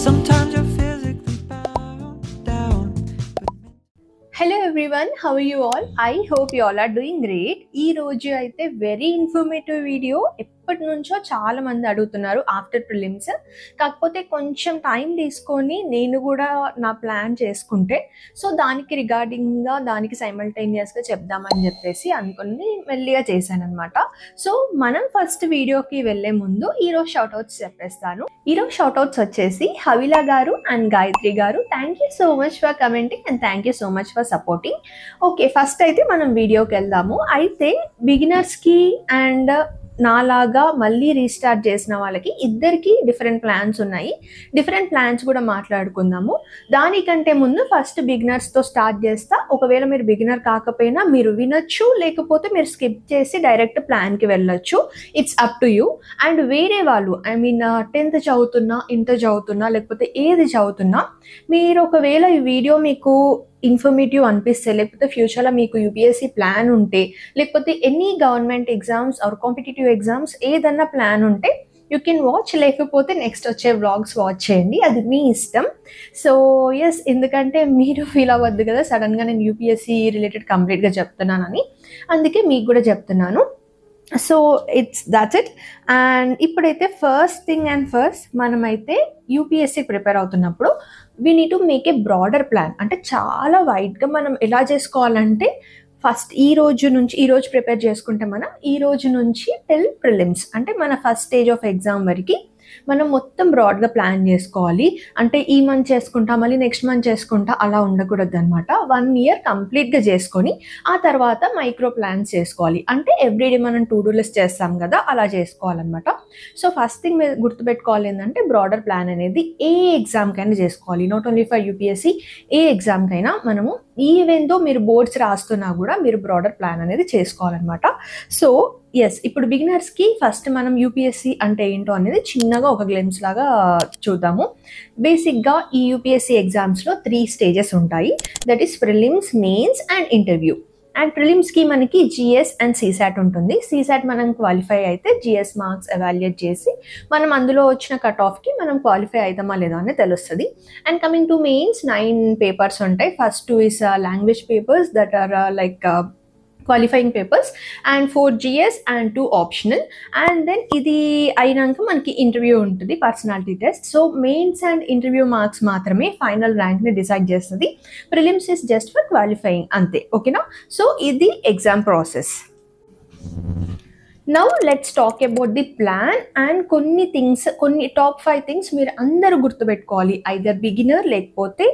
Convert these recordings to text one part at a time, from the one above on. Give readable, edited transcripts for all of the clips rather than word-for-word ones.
Sometimes you're physically bound down. Hello everyone, how are you all? I hope you all are doing great. ఈ రోజు అయితే very informative video. ఎప్పటి నుంచో చాలా మంది అడుగుతున్నారు ఆఫ్టర్ ప్రిలిమ్స్. కాకపోతే కొంచెం టైం తీసుకొని నేను కూడా నా ప్లాన్ చేసుకుంటే సో దానికి రిగార్డింగ్గా దానికి సైమల్టేనియస్గా చెప్దామని చెప్పేసి అనుకుని మెల్లిగా చేశాను అనమాట. సో మనం ఫస్ట్ వీడియోకి వెళ్ళే ముందు ఈరోజు షౌట్అవుట్స్ చెప్పేస్తాను. ఈరోజు షౌట్అవుట్స్ వచ్చేసి హవిలా గారు అండ్ గాయత్రి గారు. Thank you so much for commenting and thank you so much for supporting. Okay, first అయితే మనం వీడియోకి వెళ్దాము. అయితే బిగినర్స్కి అండ్ నాలాగా మళ్ళీ రీస్టార్ట్ చేసిన వాళ్ళకి ఇద్దరికి డిఫరెంట్ ప్లాన్స్ ఉన్నాయి. డిఫరెంట్ ప్లాన్స్ కూడా మాట్లాడుకుందాము. దానికంటే ముందు ఫస్ట్ బిగినర్స్తో స్టార్ట్ చేస్తా. ఒకవేళ మీరు బిగినర్ కాకపోయినా మీరు వినొచ్చు, లేకపోతే మీరు స్కిప్ చేసి డైరెక్ట్ ప్లాన్కి వెళ్ళొచ్చు. It's up to you. And వేరే వాళ్ళు ఐ మీన్ 10th చదువుతున్నా, ఇంటర్ చదువుతున్నా, లేకపోతే ఏది చదువుతున్నా, మీరు ఒకవేళ ఈ వీడియో మీకు ఇన్ఫర్మేటివ్ అనిపిస్తే, లేకపోతే ఫ్యూచర్లో మీకు యూపీఎస్సీ ప్లాన్ ఉంటే, లేకపోతే any government exams or competitive exams ఏదన్నా ప్లాన్ ఉంటే యూ కెన్ వాచ్, లేకపోతే నెక్స్ట్ వచ్చే వ్లాగ్స్ వాచ్ చేయండి, అది మీ ఇష్టం. సో ఎస్, ఎందుకంటే మీరు ఫీల్ అవ్వద్దు కదా సడన్గా నేను యూపీఎస్సీ రిలేటెడ్ కంప్లీట్గా చెప్తున్నానని, అందుకే మీకు కూడా చెప్తున్నాను. So that's it. అండ్ ఇప్పుడైతే ఫస్ట్ థింగ్ అండ్ ఫస్ట్ మనమైతే యూపీఎస్సీ ప్రిపేర్ అవుతున్నప్పుడు we need to make a broader plan. అంటే చాలా వైడ్గా మనం ఎలా చేసుకోవాలంటే ఫస్ట్ ఈ రోజు ప్రిపేర్ చేసుకుంటే మనం ఈ రోజు నుంచి టిల్ ప్రిలిమ్స్, అంటే మన ఫస్ట్ స్టేజ్ ఆఫ్ ఎగ్జామ్ వరకు మనం మొత్తం బ్రాడ్గా ప్లాన్ చేసుకోవాలి. అంటే ఈ మంత్ చేసుకుంటా, మళ్ళీ నెక్స్ట్ మంత్ చేసుకుంటా అలా ఉండకూడదు అనమాట. 1 year కంప్లీట్గా చేసుకొని ఆ తర్వాత మైక్రో ప్లాన్స్ చేసుకోవాలి. అంటే ఎవ్రీడే మనం టు డూ లిస్ట్ చేస్తాం కదా, అలా చేసుకోవాలన్నమాట. సో ఫస్ట్ థింగ్ మీరు గుర్తుపెట్టుకోవాలి ఏంటంటే బ్రాడర్ ప్లాన్ అనేది ఏ ఎగ్జామ్కైనా చేసుకోవాలి, నాట్ ఓన్లీ ఫర్ యూపీఎస్సీ, ఏ ఎగ్జామ్కైనా మనము ఈవెన్ దో మీరు బోర్డ్స్ రాస్తున్నా కూడా మీరు బ్రాడర్ ప్లాన్ అనేది చేసుకోవాలన్నమాట. సో ఎస్, ఇప్పుడు బిగినర్స్కి ఫస్ట్ మనం యూపీఎస్సీ అంటే ఏంటో అనేది చిన్నగా ఒక గ్లిమ్స్ లాగా చూద్దాము. బేసిక్గా ఈ యూపీఎస్సీ ఎగ్జామ్స్లో 3 stages ఉంటాయి. That is prelims, mains and interview. And ప్రిలిమ్స్కి మనకి జిఎస్ అండ్ సీసాట్ ఉంటుంది. సీసాట్ మనం క్వాలిఫై అయితే జిఎస్ మార్క్స్ ఎవాల్యుయేట్ చేసి మనం అందులో వచ్చిన కట్ ఆఫ్కి మనం క్వాలిఫై అవుతామా లేదా అని తెలుస్తుంది. And coming to mains 9 papers ఉంటాయి. ఫస్ట్ 2 is language papers that are like qualifying papers and 4 GS and 2 optional. And then ఇది అయినాక మనకి ఇంటర్వ్యూ ఉంటుంది, personality test. So mains and interview marks మాత్రమే ఫైనల్ ర్యాంక్ని డిసైడ్ చేస్తుంది. Prelims is just for qualifying అంతే, ఓకేనా? సో ఇది exam process. Now let's talk about the plan and కొన్ని టాప్ 5 థింగ్స్ మీరు అందరూ గుర్తుపెట్టుకోవాలి. ఐదర్ బిగినర్ లేకపోతే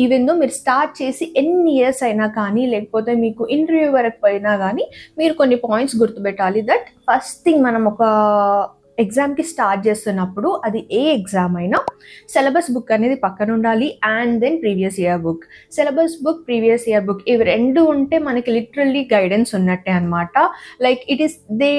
ఈవెన్ దో మీరు స్టార్ట్ చేసి ఎన్ని ఇయర్స్ అయినా కానీ, లేకపోతే మీకు ఇంటర్వ్యూ వరకు పోయినా కానీ మీరు కొన్ని పాయింట్స్ గుర్తుపెట్టాలి. దట్ ఫస్ట్ థింగ్, మనం ఒక ఎగ్జామ్కి స్టార్ట్ చేస్తున్నప్పుడు అది ఏ ఎగ్జామ్ అయినా సిలబస్ బుక్ అనేది పక్కన ఉండాలి. And then previous year book, syllabus book, previous year book, ఇవి రెండు ఉంటే మనకి లిటరల్లీ గైడెన్స్ ఉన్నట్టే అనమాట. Like it is they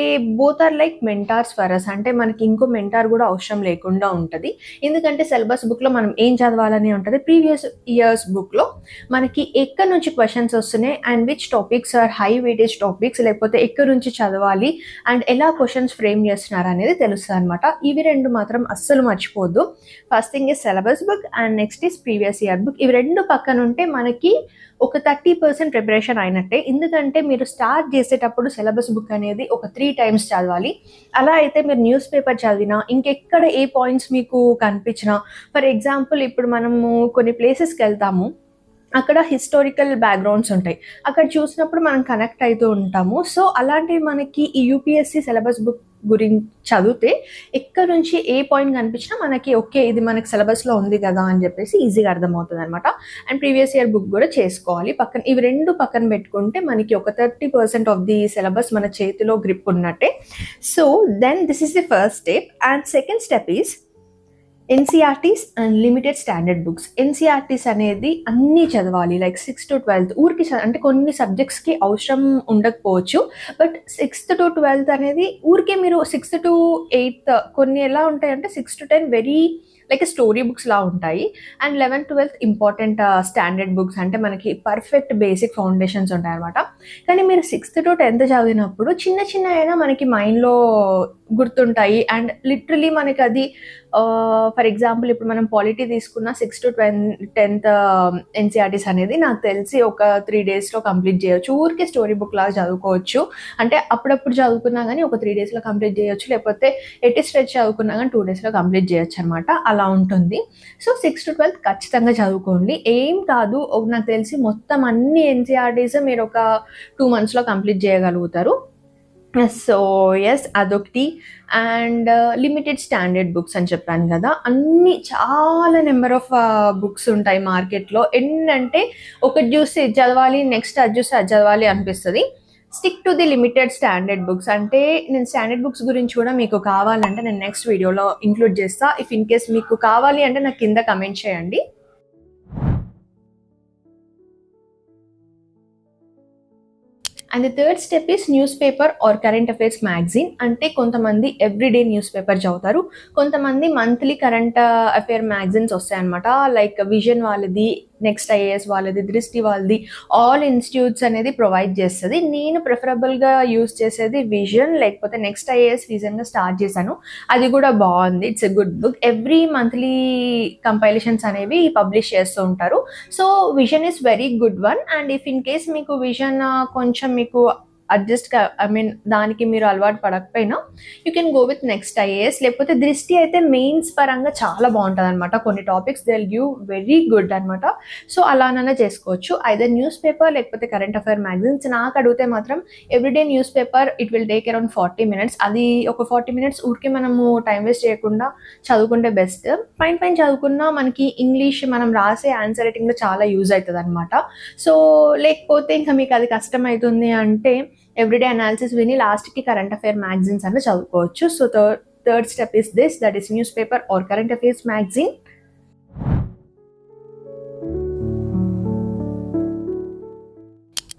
both are like mentors for us. అంటే మనకి ఇంకో మెంటార్ కూడా అవసరం లేకుండా ఉంటుంది. ఎందుకంటే సిలబస్ బుక్లో మనం ఏం చదవాలని ఉంటుంది, ప్రీవియస్ ఇయర్స్ బుక్లో మనకి ఎక్కడి నుంచి క్వశ్చన్స్ వస్తున్నాయి and which topics are high weightage topics, లేకపోతే ఎక్కడి నుంచి చదవాలి అండ్ ఎలా క్వశ్చన్స్ ఫ్రేమ్ చేస్తున్నారు అనేది తెలుస్తుంది అనమాట. ఇవి రెండు మాత్రం అస్సలు మర్చిపోద్దు. First thing is syllabus book and next is previous year book. ఇవి రెండు పక్కన ఉంటే మనకి ఒక 30% ప్రిపరేషన్ అయినట్టే. ఎందుకంటే మీరు స్టార్ట్ చేసేటప్పుడు సిలబస్ బుక్ అనేది ఒక 3 times చదవాలి. అలా అయితే మీరు న్యూస్ పేపర్ చదివినా, ఇంకెక్కడ ఏ పాయింట్స్ మీకు కనిపించినా, ఫర్ ఎగ్జాంపుల్ ఇప్పుడు మనము కొన్ని ప్లేసెస్కి వెళ్తాము, అక్కడ హిస్టారికల్ బ్యాక్గ్రౌండ్స్ ఉంటాయి, అక్కడ చూసినప్పుడు మనం కనెక్ట్ అవుతూ ఉంటాము. సో అలాంటివి మనకి ఈ యూపీఎస్సీ సిలబస్ బుక్ గురించి చదివితే ఎక్కడ నుంచి ఏ పాయింట్ కనిపించినా మనకి ఓకే ఇది మనకి సిలబస్లో ఉంది కదా అని చెప్పేసి ఈజీగా అర్థమవుతుంది అనమాట. అండ్ ప్రీవియస్ ఇయర్ బుక్ కూడా చేసుకోవాలి పక్కన. ఇవి రెండు పక్కన పెట్టుకుంటే మనకి ఒక 30% ఆఫ్ ది సిలబస్ మన చేతిలో గ్రిప్ ఉన్నట్టే. So then this is the first step. And second step is NCERTs and limited standard books. NCERTs అనేది అన్నీ చదవాలి, లైక్ 6th to 12th. ఊరికి అంటే కొన్ని సబ్జెక్ట్స్కి అవసరం ఉండకపోవచ్చు, బట్ 6th to 12th అనేది ఊరికే మీరు 6th to 8th కొన్ని ఎలా ఉంటాయంటే 6 to 10 very like story books లా ఉంటాయి. And 11th, 12th important standard books, అంటే మనకి పర్ఫెక్ట్ బేసిక్ ఫౌండేషన్స్ ఉంటాయి అనమాట. కానీ మీరు 6th to 10th చదివినప్పుడు చిన్న చిన్న అయినా మనకి మైండ్లో గుర్తుంటాయి. అండ్ లిటరలీ మనకి అది ఫర్ ఎగ్జాంపుల్ ఇప్పుడు మనం పాలిటీ తీసుకున్న 6 to 10th ఎన్సీఆర్టీస్ అనేది నాకు తెలిసి ఒక 3 daysలో కంప్లీట్ చేయొచ్చు. ఊరికే స్టోరీ బుక్ లాగా చదువుకోవచ్చు. అంటే అప్పుడప్పుడు చదువుకున్నా కానీ ఒక 3 daysలో కంప్లీట్ చేయొచ్చు, లేకపోతే ఎట్టి స్ట్రెచ్ చదువుకున్నా కానీ 2 daysలో కంప్లీట్ చేయొచ్చు అనమాట. అలా ఉంటుంది. సో 6 to 12 ఖచ్చితంగా చదువుకోండి. ఏం కాదు, నాకు తెలిసి మొత్తం అన్ని ఎన్సీఆర్టీస్ మీరు ఒక 2 monthsలో కంప్లీట్ చేయగలుగుతారు. సో ఎస్, అదొకటి. అండ్ లిమిటెడ్ స్టాండర్డ్ బుక్స్ అని చెప్పాను కదా, అన్ని చాలా నెంబర్ ఆఫ్ బుక్స్ ఉంటాయి మార్కెట్లో. ఏంటంటే ఒకటి చూసి చదవాలి, నెక్స్ట్ అది చూసి అది చదవాలి అనిపిస్తుంది. Stick to the limited standard books. అంటే నేను స్టాండర్డ్ బుక్స్ గురించి కూడా మీకు కావాలంటే నేను నెక్స్ట్ వీడియోలో ఇంక్లూడ్ చేస్తా. ఇఫ్ ఇన్ కేస్ మీకు కావాలి అంటే నాకు కింద కమెంట్ చేయండి. And the third step is newspaper or current affairs magazine. అంటే కొంతమంది ఎవ్రీడే న్యూస్ పేపర్ చదువుతారు, కొంతమంది మంత్లీ కరెంట్ అఫైర్ మ్యాగజైన్స్ వస్తాయన్నమాట. లైక్ విజన్ వాళ్ళది, నెక్స్ట్ ఐఏఎస్ వాళ్ళది, దృష్టి వాళ్ళది, ఆల్ ఇన్స్టిట్యూట్స్ అనేది ప్రొవైడ్ చేస్తుంది. నేను ప్రిఫరబుల్గా యూజ్ చేసేది విజన్, లేకపోతే నెక్స్ట్ ఐఏఎస్ రీసెంట్గా స్టార్ట్ చేశాను, అది కూడా బాగుంది. It's a good book. Every monthly compilations అనేవి పబ్లిష్ చేస్తూ ఉంటారు. So Vision is very good one. And if in case మీకు విజన్ కొంచెం మీకు దానికి మీరు అలవాటు పడకపోయినా you can go with next IAS. లేకపోతే దృష్టి అయితే మెయిన్స్ పరంగా చాలా బాగుంటుంది అనమాట. కొన్ని topics they will give very good అనమాట. సో అలానైనా చేసుకోవచ్చు. ఐదర్ న్యూస్ పేపర్ లేకపోతే కరెంట్ అఫైర్ మ్యాగజైన్స్. నాకు అడిగితే మాత్రం everyday news paper it will take around 40 minutes. అది ఒక 40 minutes ఊరికే మనము టైం వేస్ట్ చేయకుండా చదువుకుంటే బెస్ట్. పైన చదువుకున్నా మనకి ఇంగ్లీష్ మనం రాసే ఆన్సర్ రైటింగ్లో చాలా యూజ్ అవుతుంది అనమాట. సో లేకపోతే ఇంకా మీకు అది కష్టమవుతుంది అంటే ఎవ్రీడే అనాలిసిస్ విని లాస్ట్కి కరెంట్ అఫైర్ మ్యాగజైన్స్ అన్న చదువుకోవచ్చు. So third step is this, that is newspaper or current affairs magazine.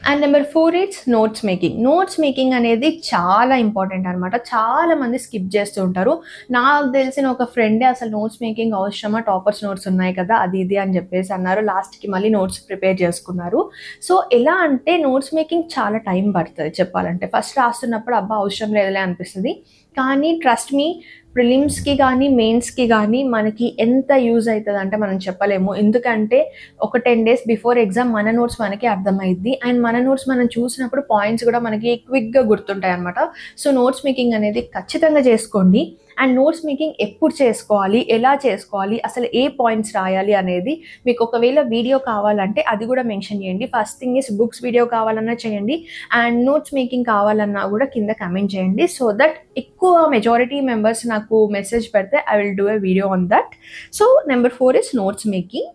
And number 4 it's notes making. Notes making అనేది చాలా ఇంపార్టెంట్ అనమాట. చాలా మంది స్కిప్ చేస్తూ ఉంటారు. నాకు తెలిసిన ఒక ఫ్రెండే అసలు నోట్స్ మేకింగ్ అవసరమా, టాపర్స్ నోట్స్ ఉన్నాయి కదా అది ఇది అని చెప్పేసి అన్నారు. లాస్ట్కి మళ్ళీ నోట్స్ ప్రిపేర్ చేసుకున్నారు. సో ఎలా అంటే నోట్స్ మేకింగ్ చాలా టైం పడుతుంది చెప్పాలంటే. ఫస్ట్ రాస్తున్నప్పుడు అబ్బా అవసరం లేదులే అనిపిస్తుంది, కానీ ట్రస్ట్ మీ ప్రిలిమ్స్కి కానీ మెయిన్స్కి కానీ మనకి ఎంత యూజ్ అవుతుంది అంటే మనం చెప్పలేము. ఎందుకంటే ఒక 10 days బిఫోర్ ఎగ్జామ్ మన నోట్స్ మనకి అర్థమైద్ది. అండ్ మన నోట్స్ మనం చూసినప్పుడు పాయింట్స్ కూడా మనకి క్విక్గా గుర్తుంటాయి అనమాట. సో నోట్స్ మేకింగ్ అనేది ఖచ్చితంగా చేసుకోండి. అండ్ నోట్స్ మేకింగ్ ఎప్పుడు చేసుకోవాలి, ఎలా చేసుకోవాలి, అసలు ఏ పాయింట్స్ రాయాలి అనేది మీకు ఒకవేళ వీడియో కావాలంటే అది కూడా మెన్షన్ చేయండి. First thing is books video కావాలన్నా చేయండి, అండ్ నోట్స్ మేకింగ్ కావాలన్నా కూడా కింద కమెంట్ చేయండి. సో దట్ ఎక్కువ మెజారిటీ మెంబర్స్ నాకు మెసేజ్ పెడితే I will do a video on that. So number 4 is notes making.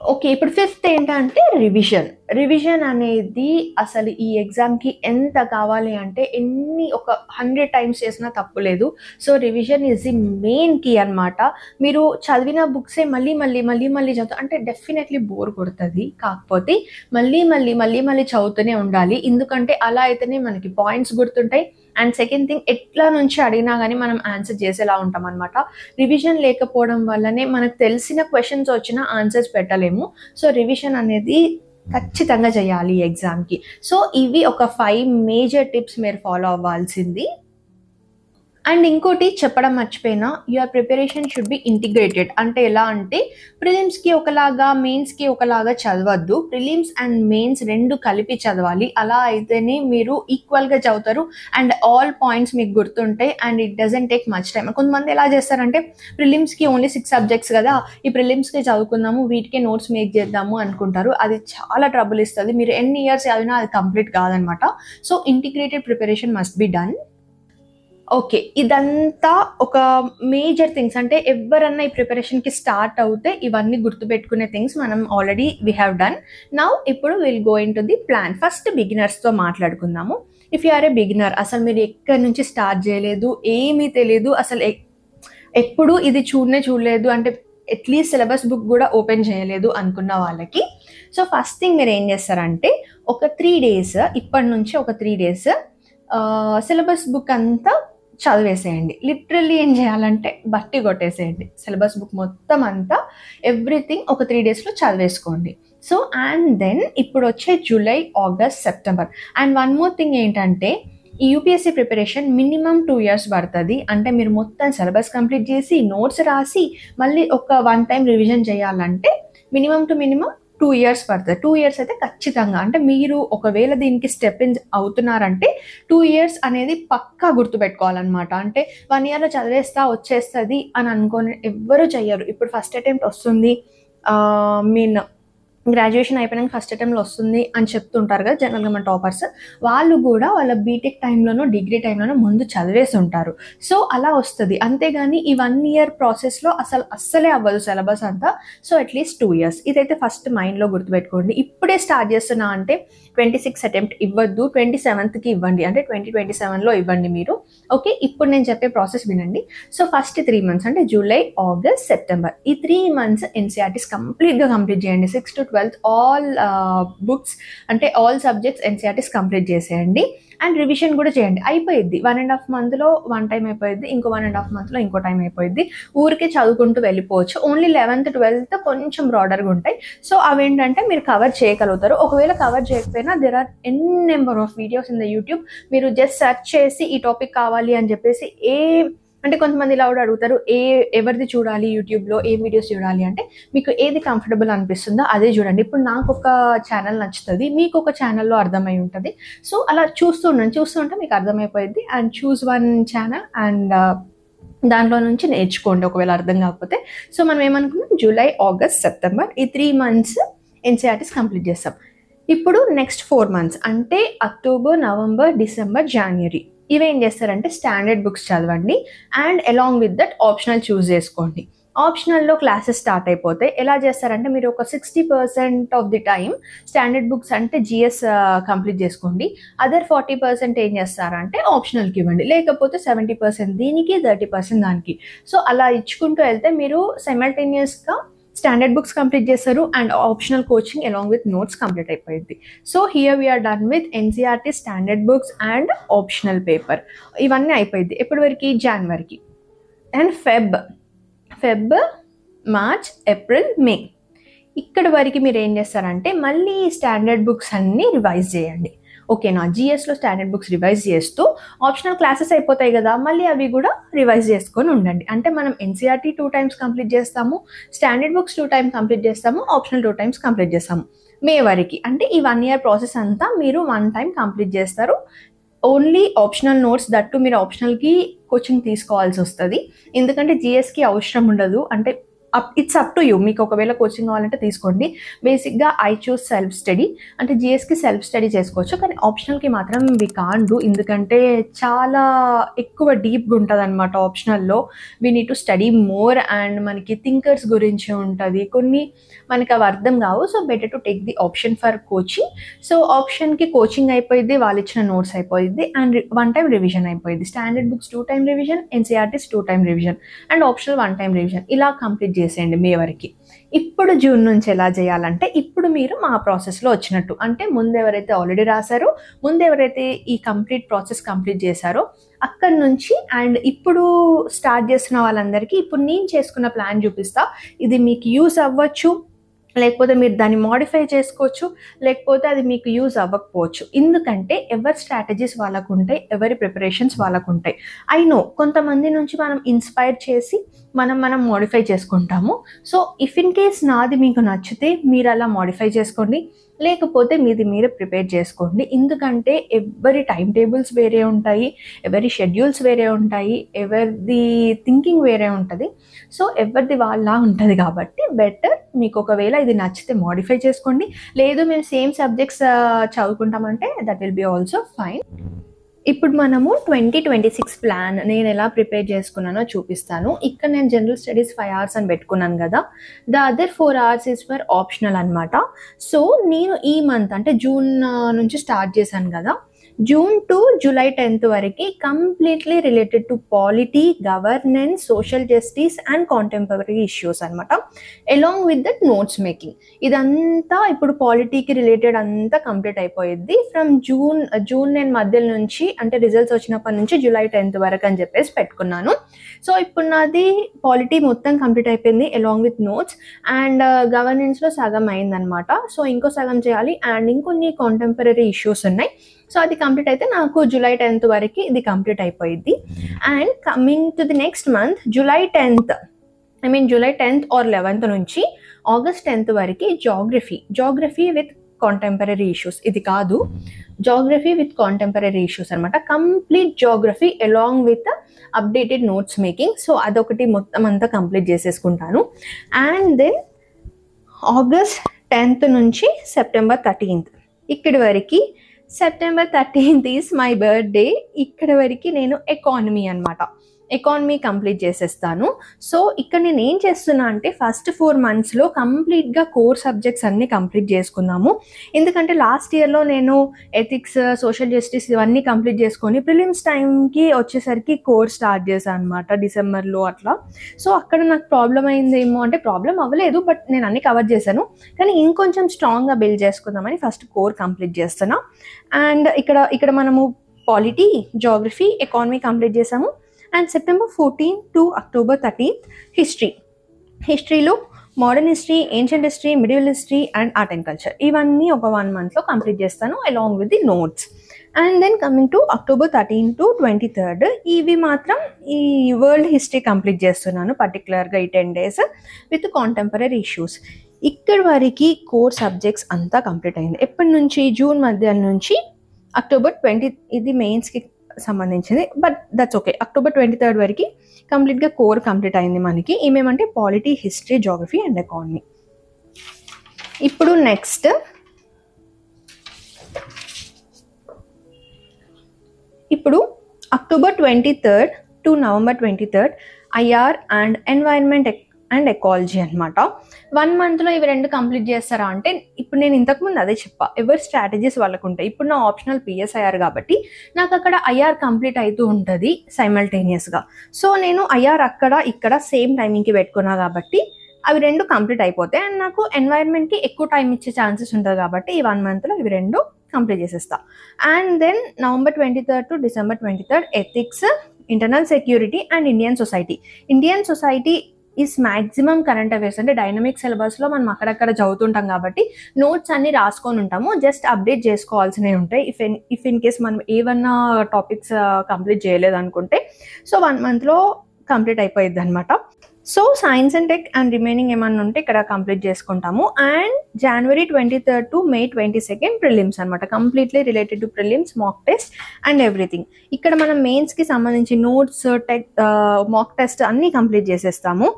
Okay, ఇప్పుడు 5th ఏంటంటే రివిజన్. రివిజన్ అనేది అసలు ఈ ఎగ్జామ్కి ఎంత కావాలి అంటే ఒక 100 times చేసినా తప్పు లేదు. So revision is the main key అనమాట. మీరు చదివిన బుక్సే మళ్ళీ చదువుతా అంటే డెఫినెట్లీ బోర్ కొడుతుంది. కాకపోతే మళ్ళీ చదువుతూనే ఉండాలి. ఎందుకంటే అలా అయితేనే మనకి పాయింట్స్ గుర్తుంటాయి. అండ్ సెకండ్ థింగ్, ఎట్లా నుంచి అడిగినా కానీ మనం ఆన్సర్ చేసేలా ఉంటాం అనమాట. రివిజన్ లేకపోవడం వల్లనే మనకు తెలిసిన క్వశ్చన్స్ వచ్చినా ఆన్సర్స్ పెట్టలేము. సో రివిజన్ అనేది ఖచ్చితంగా చేయాలి ఎగ్జామ్కి. సో ఇవి ఒక 5 మేజర్ టిప్స్ మీరు ఫాలో అవ్వాల్సింది. అండ్ ఇంకోటి చెప్పడం మర్చిపోయినా, your preparation should be integrated. అంటే ఎలా అంటే ప్రిలిమ్స్కి ఒకలాగా మెయిన్స్కి ఒకలాగా చదవద్దు. ప్రిలిమ్స్ అండ్ మెయిన్స్ 2 కలిపి చదవాలి. అలా అయితేనే మీరు ఈక్వల్గా చదువుతారు అండ్ ఆల్ పాయింట్స్ మీకు గుర్తుంటాయి and it doesn't take much time. కొంతమంది ఎలా చేస్తారంటే ప్రిలిమ్స్కి ఓన్లీ 6 subjects కదా, ఈ ప్రిలిమ్స్కి చదువుకుందాము, వీటికే నోట్స్ మేక్ చేద్దాము అనుకుంటారు. అది చాలా ట్రబుల్ ఇస్తుంది. మీరు ఎన్ని ఇయర్స్ చదివినా అది కంప్లీట్ కాదనమాట. So integrated preparation must be done. Okay, ఇదంతా ఒక మేజర్ థింగ్స్. అంటే ఎవరన్నా ఈ ప్రిపరేషన్కి స్టార్ట్ అవుతే ఇవన్నీ గుర్తుపెట్టుకునే థింగ్స్ మనం already we have done. Now ఇప్పుడు will go in to the plan. First బిగినర్స్తో మాట్లాడుకుందాము. If you are a beginner, అసలు మీరు ఎక్కడి నుంచి స్టార్ట్ చేయలేదు, ఏమీ తెలియదు, అసలు ఎప్పుడు ఇది చూడలేదు అంటే అట్లీస్ట్ సిలబస్ బుక్ కూడా ఓపెన్ చేయలేదు అనుకున్న వాళ్ళకి, సో ఫస్ట్ థింగ్ మీరు ఏం చేస్తారంటే ఒక 3 days, ఇప్పటి నుంచి ఒక 3 days సిలబస్ బుక్ అంతా చదివేసేయండి. లిటరల్లీ ఏం చేయాలంటే బట్టి కొట్టేసేయండి సిలబస్ బుక్ మొత్తం అంతా, ఎవ్రీథింగ్ ఒక 3 daysలో చదివేసుకోండి. సో అండ్ దెన్ ఇప్పుడు వచ్చే July, August, September. And one more thing ఏంటంటే ఈ యూపీఎస్సీ ప్రిపరేషన్ మినిమం 2 years పడుతుంది. అంటే మీరు మొత్తం సిలబస్ కంప్లీట్ చేసి నోట్స్ రాసి మళ్ళీ ఒక 1 time రివిజన్ చేయాలంటే మినిమం టు మినిమం 2 years పడుతుంది. 2 years అయితే ఖచ్చితంగా, అంటే మీరు ఒకవేళ దీనికి స్టెప్ ఇన్ అవుతున్నారంటే 2 years అనేది పక్కా గుర్తుపెట్టుకోవాలన్నమాట. అంటే 1 yearలో చదివేస్తా వచ్చేస్తుంది అని అనుకొని ఎవ్వరూ చెయ్యరు. ఇప్పుడు ఫస్ట్ అటెంప్ట్ వస్తుంది, మీన్ గ్రాడ్యుయేషన్ అయిపోయినాక ఫస్ట్ అటెంప్ట్లో వస్తుంది అని చెప్తుంటారు కదా జనరల్గా మన టాపర్స్, వాళ్ళు కూడా వాళ్ళ బీటెక్ టైంలోనో డిగ్రీ టైంలోనో ముందు చదివేసి ఉంటారు. సో అలా వస్తుంది. అంతేగాని ఈ 1 year ప్రాసెస్లో అస్సలే అవ్వదు సిలబస్ అంతా. సో అట్లీస్ట్ 2 years ఇదైతే ఫస్ట్ మైండ్లో గుర్తుపెట్టుకోండి. ఇప్పుడే స్టార్ట్ చేస్తున్నా అంటే 26 attempt ఇవ్వద్దు, 27th ఇవ్వండి, అంటే 2027లో ఇవ్వండి మీరు. ఓకే, ఇప్పుడు నేను చెప్పే ప్రాసెస్ వినండి. సో ఫస్ట్ 3 months అంటే జూలై, ఆగస్ట్, సెప్టెంబర్, ఈ 3 months ఎన్సీఆర్టీస్ కంప్లీట్గా కంప్లీట్ చేయండి. 6 to 12 ఆల్ బుక్స్ అంటే ఆల్ సబ్జెక్ట్స్ ఎన్సీఆర్టీస్ కంప్లీట్ చేసేయండి. అండ్ రివిజన్ కూడా చేయండి. అయిపోయింది 1.5 monthలో 1 time అయిపోయింది, ఇంకో 1.5 monthలో ఇంకో టైం అయిపోయింది. ఊరికే చదువుకుంటూ వెళ్ళిపోవచ్చు. ఓన్లీ 11th 12th కొంచెం బ్రాడర్గా ఉంటాయి. సో అవేంటంటే మీరు కవర్ చేయగలుగుతారు. ఒకవేళ కవర్ చేయకపోయినా there are number of videos in the YouTube. మీరు జస్ట్ సెర్చ్ చేసి ఈ టాపిక్ కావాలి అని చెప్పేసి అంటే కొంతమంది ఇలా కూడా అడుగుతారు, ఎవరిది చూడాలి యూట్యూబ్లో, ఏ వీడియోస్ చూడాలి అంటే మీకు ఏది కంఫర్టబుల్ అనిపిస్తుందో అదే చూడండి. ఇప్పుడు నాకు ఒక ఛానల్ నచ్చుతుంది, మీకు ఒక ఛానల్లో అర్థమై ఉంటుంది. సో అలా చూస్తుంటే మీకు అర్థమైపోయింది. అండ్ చూస్ 1 channel అండ్ దాంట్లో నుంచి నేర్చుకోండి ఒకవేళ అర్థం కాకపోతే. సో మనం ఏమనుకున్నాం, జూలై, ఆగస్ట్, సెప్టెంబర్ ఈ 3 months ఎన్సీఆర్టీస్ కంప్లీట్ చేస్తాం. ఇప్పుడు నెక్స్ట్ 4 months అంటే అక్టోబర్, నవంబర్, డిసెంబర్, జనవరి ఇవేం చేస్తారంటే స్టాండర్డ్ బుక్స్ చదవండి. And along with that optional choose చేసుకోండి. ఆప్షనల్లో క్లాసెస్ స్టార్ట్ అయిపోతాయి. ఎలా చేస్తారంటే మీరు ఒక 60% of the time standard books అంటే జిఎస్ కంప్లీట్ చేసుకోండి. అదర్ 40% ఏం చేస్తారంటే ఆప్షనల్కి ఇవ్వండి. లేకపోతే 70% దీనికి, 30% దానికి. సో అలా ఇచ్చుకుంటూ వెళ్తే మీరు సైమల్టేనియస్గా స్టాండర్డ్ బుక్స్ కంప్లీట్ చేస్తారు and optional coaching along with notes complete అయిపోయింది. So here we're done with NCERT standard books and optional paper. ఇవన్నీ అయిపోయింది. ఎప్పటి వరకు? జనవరికి. And Feb, March, April, May ఇక్కడ వరకు మీరు ఏం చేస్తారంటే మళ్ళీ స్టాండర్డ్ బుక్స్ అన్నీ రివైజ్ చేయండి. ఓకేనా? జిఎస్లో స్టాండర్డ్ బుక్స్ రివైజ్ చేస్తూ ఆప్షనల్ క్లాసెస్ అయిపోతాయి కదా, మళ్ళీ అవి కూడా రివైజ్ చేసుకొని ఉండండి. అంటే మనం ఎన్సీఆర్టీ 2 times కంప్లీట్ చేస్తాము, స్టాండర్డ్ బుక్స్ 2 times కంప్లీట్ చేస్తాము, ఆప్షనల్ 2 times కంప్లీట్ చేస్తాము మే వరకు. అంటే ఈ 1 year ప్రాసెస్ అంతా మీరు 1 time కంప్లీట్ చేస్తారు. ఓన్లీ ఆప్షనల్ నోట్స్ దట్టు మీరు ఆప్షనల్కి కోచింగ్ తీసుకోవాల్సి వస్తుంది. ఎందుకంటే జిఎస్కి అవసరం ఉండదు. అంటే ఇట్స్ అప్ టు యూ. మీకు ఒకవేళ కోచింగ్ కావాలంటే తీసుకోండి. బేసిక్గా ఐ చూస్ సెల్ఫ్ స్టడీ, అంటే జిఎస్కి సెల్ఫ్ స్టడీ చేసుకోవచ్చు. కానీ ఆప్షనల్కి మాత్రం వి కాన్ డూ, ఎందుకంటే చాలా ఎక్కువ డీప్గా ఉంటుంది అనమాట. ఆప్షనల్లో we need to study more and మనకి థింకర్స్ గురించి ఉంటుంది, కొన్ని మనకి అవి అర్థం కావు. So better to take the option for coaching. సో ఆప్షన్కి కోచింగ్ అయిపోయింది, వాళ్ళు ఇచ్చిన నోట్స్ అయిపోయింది అండ్ 1 time రివిజన్ అయిపోయింది. Standard books 2 time revision, NCERTs 2 time revision and optional 1 time revision. ఇలా కంప్లీట్ చేసేయండి మే వరకు. ఇప్పుడు జూన్ నుంచి ఎలా చేయాలంటే ఇప్పుడు మీరు మా ప్రాసెస్లో వచ్చినట్టు, అంటే ముందు ఎవరైతే ఆల్రెడీ రాశారో, ముందు ఎవరైతే ఈ కంప్లీట్ ప్రాసెస్ కంప్లీట్ చేశారో అక్కడి నుంచి అండ్ ఇప్పుడు స్టార్ట్ చేస్తున్న వాళ్ళందరికీ ఇప్పుడు నేను చేసుకున్న ప్లాన్ చూపిస్తా. ఇది మీకు యూస్ అవ్వచ్చు, లేకపోతే మీరు దాన్ని మోడిఫై చేసుకోవచ్చు, లేకపోతే అది మీకు యూజ్ అవ్వకపోవచ్చు. ఎందుకంటే ఎవరి స్ట్రాటజీస్ వాళ్ళకు ఉంటాయి, ఎవరి ప్రిపరేషన్స్ వాళ్ళకు ఉంటాయి. ఐ నో కొంతమంది నుంచి మనం ఇన్స్పైర్ చేసి మనం మోడిఫై చేసుకుంటాము. సో ఇఫ్ ఇన్ కేస్ నాది మీకు నచ్చితే మీరు అలా మోడిఫై చేసుకోండి, లేకపోతే మీది మీరే ప్రిపేర్ చేసుకోండి. ఎందుకంటే ఎవరి టైం టేబుల్స్ వేరే ఉంటాయి, ఎవరి షెడ్యూల్స్ వేరే ఉంటాయి, ఎవరిది థింకింగ్ వేరే ఉంటుంది. సో ఎవరిది వాళ్ళ ఉంటుంది కాబట్టి బెటర్ మీకు ఒకవేళ ఇది నచ్చితే మోడిఫై చేసుకోండి. లేదు మేము సేమ్ సబ్జెక్ట్స్ చదువుకుంటామంటే that will be also fine. ఇప్పుడు మనము 2026 ప్లాన్ నేను ఎలా ప్రిపేర్ చేసుకున్నానో చూపిస్తాను. ఇక్కడ నేను జనరల్ స్టడీస్ 5 hours అని పెట్టుకున్నాను కదా, the other 4 hours is for optional అనమాట. సో నేను ఈ మంత్ అంటే జూన్ నుంచి స్టార్ట్ చేశాను కదా, జూన్ టు జూలై 10th వరకు completely related to polity, governance, social justice and contemporary issues అనమాట. Along with that notes making. ఇదంతా ఇప్పుడు పాలిటీకి రిలేటెడ్ అంతా కంప్లీట్ అయిపోయింది. ఫ్రమ్ జూన్ నేను మధ్యలో నుంచి అంటే రిజల్ట్స్ వచ్చినప్పటి నుంచి జూలై 10th వరకు అని చెప్పేసి పెట్టుకున్నాను. సో ఇప్పుడు నాది పాలిటీ మొత్తం కంప్లీట్ అయిపోయింది అలాంగ్ విత్ నోట్స్ అండ్ గవర్నెన్స్లో సగం అయిందనమాట. సో ఇంకో సగం చేయాలి అండ్ ఇంకొన్ని కాంటెంపరీ ఇష్యూస్ ఉన్నాయి. సో అది కంప్లీట్ అయితే నాకు జూలై 10th వరకు ఇది కంప్లీట్ అయిపోయింది. And coming to the next month July 10th or 11th నుంచి ఆగస్ట్ 10th వరకు జాగ్రఫీ విత్ కాంటెంపరీ ఇష్యూస్, ఇది కాదు జాగ్రఫీ విత్ కాంటెంపరీ ఇష్యూస్ అనమాట. Complete geography along with updated notes making. So అదొకటి మొత్తం అంతా కంప్లీట్ చేసేసుకుంటాను. అండ్ దెన్ ఆగస్ట్ 10th నుంచి సెప్టెంబర్ 13th ఇక్కడి వరకు, September 13th is my birthday. ఇక్కడ వరకు నేను ఎకానమీ కంప్లీట్ చేసేస్తాను. సో ఇక్కడ నేను ఏం చేస్తున్నా అంటే ఫస్ట్ 4 monthsలో కంప్లీట్గా కోర్ సబ్జెక్ట్స్ అన్నీ కంప్లీట్ చేసుకుందాము. ఎందుకంటే లాస్ట్ ఇయర్లో నేను ఎథిక్స్, సోషల్ జస్టిస్ ఇవన్నీ కంప్లీట్ చేసుకొని ప్రిలిమ్స్ టైంకి వచ్చేసరికి కోర్ స్టార్ట్ చేశాను అనమాట డిసెంబర్లో అట్లా. సో అక్కడ నాకు ప్రాబ్లం అయిందేమో అంటే ప్రాబ్లం అవ్వలేదు, బట్ నేను అన్ని కవర్ చేశాను. కానీ ఇంకొంచెం స్ట్రాంగ్గా బిల్డ్ చేసుకుందామని ఫస్ట్ కోర్ కంప్లీట్ చేస్తున్నా. అండ్ ఇక్కడ మనము పాలిటీ, జాగ్రఫీ, ఎకానమీ కంప్లీట్ చేసాము. And September 14th to October 13th హిస్టరీలో modern history, ancient history, medieval history and art and culture ఇవన్నీ ఒక 1 monthలో కంప్లీట్ చేస్తాను along with the notes. And then coming to October 13th to 23rd ఇవి మాత్రం ఈ world history complete చేస్తున్నాను పర్టికులర్గా ఈ 10 days విత్ కాంటెంపరీ ఇష్యూస్. ఇక్కడ వరకు కోర్ సబ్జెక్ట్స్ అంతా కంప్లీట్ అయింది. ఎప్పటి నుంచి? జూన్ మధ్యాహ్నం నుంచి అక్టోబర్ 20, ఇది మెయిన్స్కి సంబంధించింది, but that's okay. October 23rd వరకు కంప్లీట్గా కోర్ కంప్లీట్ అయింది మనకి. ఏమేమంటే polity, history, geography and economy. ఇప్పుడు next October 23rd to November 23rd IR and environment and ecology అనమాట. 1 monthలో ఇవి 2 కంప్లీట్ చేస్తారా అంటే ఇప్పుడు నేను ఇంతకుముందు అదే చెప్పా, ఎవరి స్ట్రాటజీస్ వాళ్ళకు ఉంటాయి. ఇప్పుడు నా ఆప్షనల్ పిఎస్ఐఆర్ కాబట్టి నాకు అక్కడ ఐఆర్ కంప్లీట్ అవుతూ ఉంటుంది సైమల్టేనియస్గా. సో నేను ఐఆర్ ఇక్కడ సేమ్ టైమింగ్కి పెట్టుకున్నా కాబట్టి అవి 2 కంప్లీట్ అయిపోతాయి. అండ్ నాకు ఎన్వైరన్మెంట్కి ఎక్కువ టైం ఇచ్చే ఛాన్సెస్ ఉంటుంది కాబట్టి ఈ 1 monthలో ఇవి 2 కంప్లీట్ చేసేస్తా. And then November 23rd to December 23rd ethics, internal security and Indian society is maximum current affairs. అంటే డైనమిక్ సిలబస్లో మనం అక్కడక్కడ చదువుతుంటాం కాబట్టి నోట్స్ అన్ని రాసుకొని ఉంటాము, జస్ట్ అప్డేట్ చేసుకోవాల్సినవి ఉంటాయి ఇఫ్ ఇన్ కేస్ మనం ఏమన్నా టాపిక్స్ కంప్లీట్ చేయలేదు అనుకుంటే. సో 1 monthలో కంప్లీట్ అయిపోయింది అనమాట. So science and tech and remaining ఏమన్నా ఉంటే ఇక్కడ కంప్లీట్ చేసుకుంటాము. And January 23rd to May 22nd prelims అనమాట, completely related to prelims, mock test and everything. ఇక్కడ మనం మెయిన్స్కి సంబంధించి నోట్స్, మాక్ టెస్ట్ అన్నీ కంప్లీట్ చేసేస్తాము.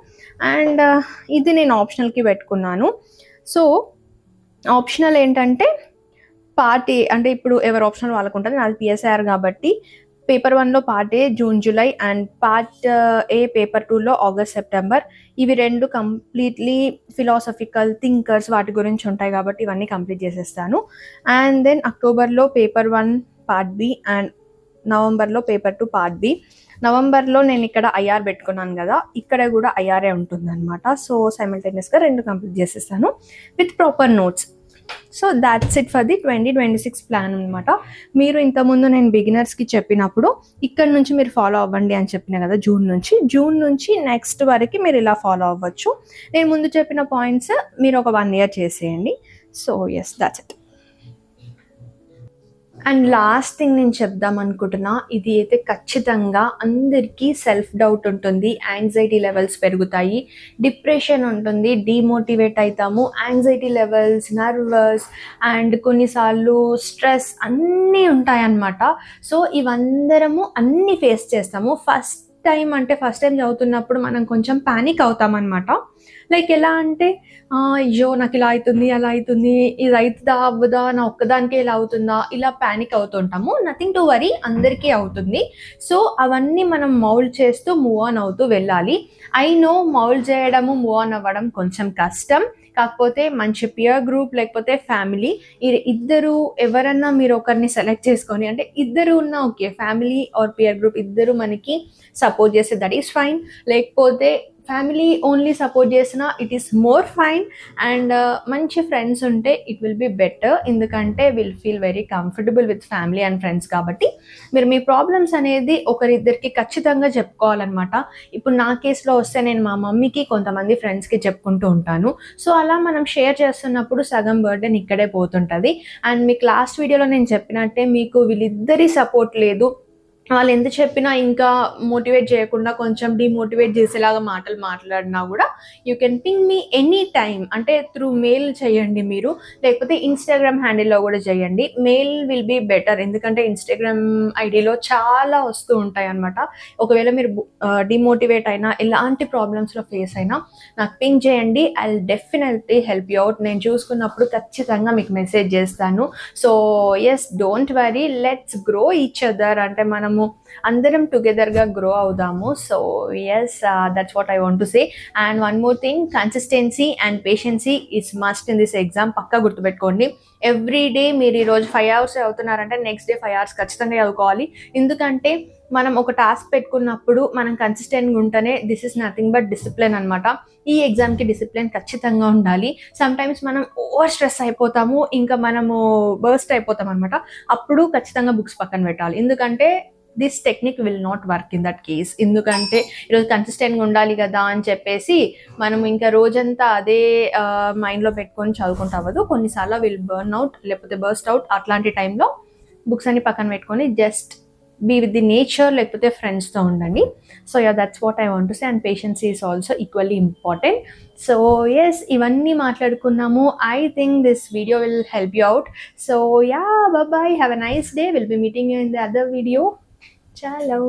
అండ్ ఇది నేను ఆప్షనల్కి పెట్టుకున్నాను. సో ఆప్షనల్ ఏంటంటే పార్ట్ ఏ, అంటే ఇప్పుడు ఎవరు ఆప్షనల్ వాళ్ళకు ఉంటుంది. నాది పిఎస్ఐఆర్ కాబట్టి పేపర్ 1లో part A June, July and part A paper 2లో ఆగస్ట్, సెప్టెంబర్. ఇవి 2 కంప్లీట్లీ ఫిలాసఫికల్ థింకర్స్ వాటి గురించి ఉంటాయి కాబట్టి ఇవన్నీ కంప్లీట్ చేసేస్తాను. అండ్ దెన్ అక్టోబర్లో పేపర్ 1 పార్ట్ బి అండ్ నవంబర్లో పేపర్ 2 పార్ట్ బి. నవంబర్లో నేను ఇక్కడ ఐఆర్ పెట్టుకున్నాను కదా, ఇక్కడ కూడా ఐఆర్ఏ ఉంటుంది అనమాట. సో సైమల్టేనియస్గా 2 కంప్లీట్ చేసేస్తాను with proper notes. So that's it for the 2026 plan అనమాట. మీరు ఇంతకుముందు నేను బిగినర్స్కి చెప్పినప్పుడు ఇక్కడ నుంచి మీరు ఫాలో అవ్వండి అని చెప్పిన కదా, జూన్ నుంచి నెక్స్ట్ వరకు మీరు ఇలా ఫాలో అవ్వచ్చు. నేను ముందు చెప్పిన పాయింట్స్ మీరు ఒక 1 year చేసేయండి. So yes, that's it. And last thing నేను చెప్దాం అనుకుంటున్నా, ఇది అయితే ఖచ్చితంగా అందరికీ సెల్ఫ్ డౌట్ ఉంటుంది, యాంగ్జైటీ లెవెల్స్ పెరుగుతాయి, డిప్రెషన్ ఉంటుంది, డిమోటివేట్ అవుతాము, యాంగ్జైటీ లెవెల్స్, నర్వస్ అండ్ కొన్నిసార్లు స్ట్రెస్ అన్నీ ఉంటాయన్నమాట. సో ఇవందరము అన్నీ ఫేస్ చేస్తాము. ఫస్ట్ టైం చదువుతున్నప్పుడు మనం కొంచెం ప్యానిక్ అవుతామన్నమాట. లైక్ ఎలా అంటే అయ్యో నాకు ఇలా అవుతుంది, అలా అవుతుంది, ఇది అవుతుందా అవ్వదా, నా ఒక్కదానికే ఇలా అవుతుందా, ఇలా ప్యానిక్ అవుతుంటాము. నథింగ్ టు వరీ, అందరికీ అవుతుంది. సో అవన్నీ మనం మౌల్డ్ చేస్తూ మూవ్ ఆన్ అవుతూ వెళ్ళాలి. ఐ నో మౌల్డ్ చేయడము, మూవ్ ఆన్ అవ్వడం కొంచెం కష్టం. కాకపోతే మంచి పియర్ గ్రూప్ లేకపోతే ఫ్యామిలీ, ఇద్దరు ఎవరన్నా మీరు ఒకరిని సెలెక్ట్ చేసుకొని, అంటే ఇద్దరు ఉన్న okay, family or peer group ఇద్దరు మనకి సపోర్ట్ చేస్తే దట్ ఈస్ ఫైన్. లేకపోతే ఫ్యామిలీ ఓన్లీ సపోర్ట్ చేసినా it is more fine. And మంచి ఫ్రెండ్స్ ఉంటే ఇట్ విల్ బి బెటర్, ఎందుకంటే will feel very comfortable with family and friends. కాబట్టి మీరు మీ ప్రాబ్లమ్స్ అనేది ఒకరిద్దరికి ఖచ్చితంగా చెప్పుకోవాలన్నమాట. ఇప్పుడు నా కేసులో వస్తే నేను మా మమ్మీకి, కొంతమంది ఫ్రెండ్స్కి చెప్పుకుంటూ ఉంటాను. సో అలా మనం షేర్ చేస్తున్నప్పుడు సగం బర్డెన్ ఇక్కడే పోతుంటుంది. అండ్ మీకు లాస్ట్ వీడియోలో నేను చెప్పినట్టే, మీకు వీళ్ళిద్దరి సపోర్ట్ లేదు, వాళ్ళు ఎంత చెప్పినా ఇంకా మోటివేట్ చేయకుండా కొంచెం డిమోటివేట్ చేసేలాగా మాటలు మాట్లాడినా కూడా you can ping me any time. అంటే త్రూ మెయిల్ చేయండి మీరు, లేకపోతే ఇన్స్టాగ్రామ్ హ్యాండిల్లో కూడా చేయండి. మెయిల్ విల్ బీ బెటర్, ఎందుకంటే ఇన్స్టాగ్రామ్ ఐడిలో చాలా వస్తూ ఉంటాయి అనమాట. ఒకవేళ మీరు డిమోటివేట్ అయినా, ఎలాంటి ప్రాబ్లమ్స్లో ఫేస్ అయినా నాకు పింగ్ చేయండి. I will definitely help you out. నేను చూసుకున్నప్పుడు ఖచ్చితంగా మీకు మెసేజ్ చేస్తాను. So yes, don't worry, let's grow each other. అంటే మనము అందరం టుగెదర్గా గ్రో అవుదాము. So yes, that's what I want to say. And one more thing, consistency and patiency is must in this exam. పక్కా గుర్తుపెట్టుకోండి. ఎవ్రీ డే మీరు ఈరోజు 5 hours చదువుతున్నారంటే నెక్స్ట్ డే 5 hours ఖచ్చితంగా చదువుకోవాలి. ఎందుకంటే మనం ఒక టాస్క్ పెట్టుకున్నప్పుడు మనం కన్సిస్టెంట్గా ఉంటేనే, this is nothing but discipline అనమాట. ఈ ఎగ్జామ్కి డిసిప్లిన్ ఖచ్చితంగా ఉండాలి. సమ్టైమ్స్ మనం ఓవర్ స్ట్రెస్ అయిపోతాము, ఇంకా మనము బర్స్ట్ అయిపోతాం అనమాట. అప్పుడు ఖచ్చితంగా బుక్స్ పక్కన పెట్టాలి, ఎందుకంటే this technique will not work in that case. ఎందుకంటే ఈరోజు కన్సిస్టెంట్గా ఉండాలి కదా అని చెప్పేసి మనం ఇంకా రోజంతా అదే మైండ్లో పెట్టుకొని చదువుకుంటూ అవ్వదు. కొన్నిసార్లు విల్ బర్న్ అవుట్, లేకపోతే బర్స్ట్ అవుట్. అట్లాంటి టైంలో బుక్స్ అన్ని పక్కన పెట్టుకొని just be with the nature, లేకపోతే ఫ్రెండ్స్తో ఉండండి. So yeah, that's what I want to say. And patience is also equally important. So yes, ఇవన్నీ మాట్లాడుకున్నాము. I think this video will help you out. So yeah, bye, have a nice day. Will be meeting you in the other video. Ciao.